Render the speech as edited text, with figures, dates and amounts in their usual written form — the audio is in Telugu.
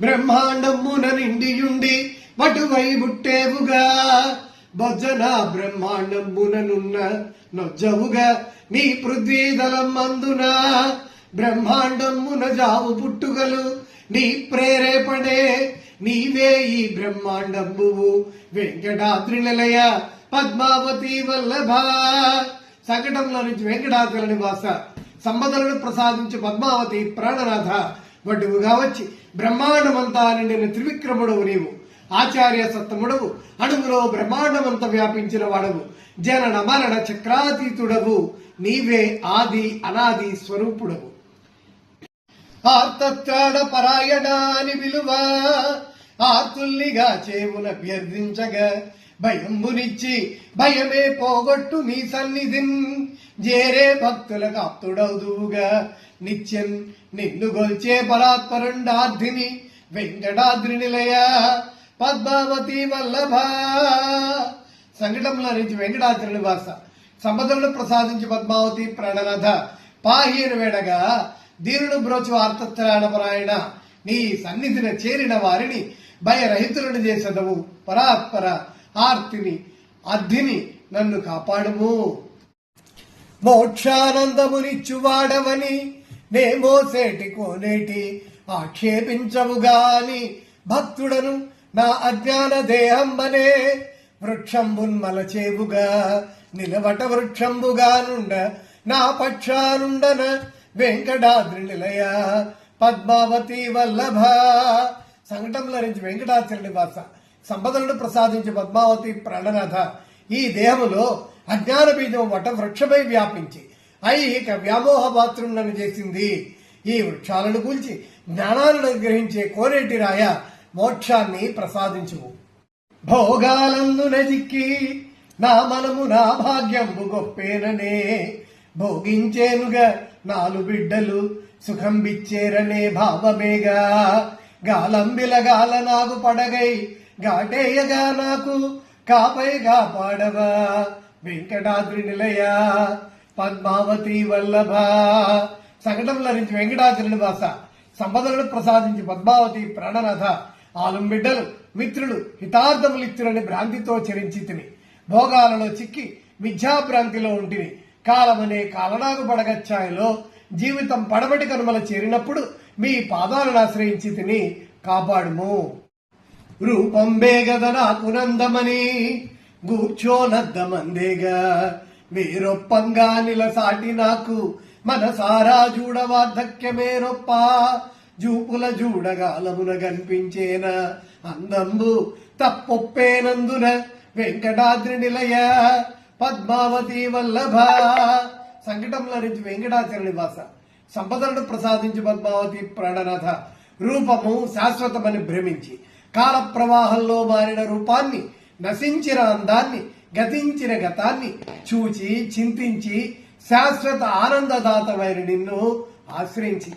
బ్రహ్మాండమున నిండియుండి వటువై బుట్టేవుగా బొజ్జన బ్రహ్మాండముననున్న నొజ్జవుగా నీ పృథ్వీదలం అందున బ్రహ్మాండమున జావు పుట్టుగలు నీ ప్రేరేపణే నీవే ఈ బ్రహ్మాండంబువు వెంకటాద్రి నిలయ పద్మావతి వల్లభ. సంకటంలో నుంచి వెంకటాద్రి నివాస సంపదలను ప్రసాదించి పద్మావతి ప్రాణనాథ వడ్డువుగా వచ్చి బ్రహ్మాండమంతా నిండిన త్రివిక్రముడవు నీవు. ఆచార్య సత్తముడవు, అణువులో బ్రహ్మాండమంతా వ్యాపించిన వాడవు. జనన మరణ చక్రాతీతుడవు, నీవే ఆది అనాది స్వరూపుడవు. ఆర్తత్రాణ పరాయణాని విలువ ఆర్తుల్నిగా చేవున అభ్యర్థించగా భయంబునిచ్చి భయమే పోగొట్టు నీ సన్నిధిన్ జేరే భక్తులకు ఆప్తుడవుదువుగా నిత్యం నిన్ను గొల్చే పరాత్పరుండార్థిని వెంకటాద్రి నిలయ పద్మావతి వల్లభ. సంకటంలో నుంచి వెంకటాద్రి నివాస సంపదలను ప్రసాదించి పద్మావతి ప్రాణనాథ పాహీన వేడగా దీనుడు బ్రోచు ఆర్తత్రాణపరాయణ నీ సన్నిధిన చేరిన వారిని భయరహితులను చేసదవు. పరాత్పర ఆర్తిని అద్ధిని నన్ను కాపాడుము. మోక్షానందమునిచ్చువాడవని నే మోసేటి కోనేటి ఆక్షేపించవుగాని భక్తుడను నా అజ్ఞాన దేహంబనే వృక్షంబున్మలచేవుగా నిలవట వృక్షంబుగానుండ నా పక్షానుండన వెంకటాద్రి నిలయ పద్మావతి వల్లభ. సంకటంలో నుంచి వెంకటాద్రి నివాస సంపదలను ప్రసాదించి పద్మావతి ప్రాణనాథ ఈ దేహములో అజ్ఞాన బీజం వట వృక్షమై వ్యాపించి ఐహిక వ్యామోహ పాత్రులను చేసింది. ఈ వృక్షాలను కూల్చి జ్ఞానాలను గ్రహించే కోనేటి రాయ మోక్షాన్ని ప్రసాదించుము. భోగాలందున జిక్కి నా మనము నా భాగ్యంబు గొప్పేననే భోగించేనుగా నాలు బిడ్డలు సుఖం బిచ్చేరనే భావమేగా గాలంబిల గాల నాకు పడగై గాటేయగా నాకు కాపై కాపాడవా వెంకటాద్రి నిలయ పద్మావతి వల్లభ. సంకటంలో నుంచి వెంకటాద్రి నివాస సంపదలను ప్రసాదించి పద్మావతి ప్రాణనాథ ఆలుంబిడ్డలు మిత్రులు హితార్థములిత్తులని భ్రాంతితో చరించి తిని భోగాలలో చిక్కి మిథ్యాభ్రాంతిలో ఉంటిని. కాలమనే కాలనాగు పడగచ్చాయలో జీవితం పడబడి కనుమల చేరినప్పుడు మీ పాదాలను ఆశ్రయించి తిని కాపాడుము. రూపం బేగద నాకు నందమని గూర్చోనద్దమందేగా వేరొప్పంగా నిలసాటి నాకు మనసారా జూడవార్ధక్యమే రొప్ప జూపుల జూడగాలమున కనిపించేన అందంబు తప్పొప్పేనందున వెంకటాద్రి నిలయ పద్మావతి వల్లభ. సంకటంలో నుంచి వెంకటాద్రి నివాస సంపదలను ప్రసాదించి పద్మావతి ప్రాణనాథ రూపము శాశ్వతమని భ్రమించి కాల ప్రవాహంలో మారిన రూపాన్ని నశించిన అందాన్ని గతించిన గతాన్ని చూచి చింతించి శాశ్వత ఆనందదాతమైన నిన్ను ఆశ్రయించి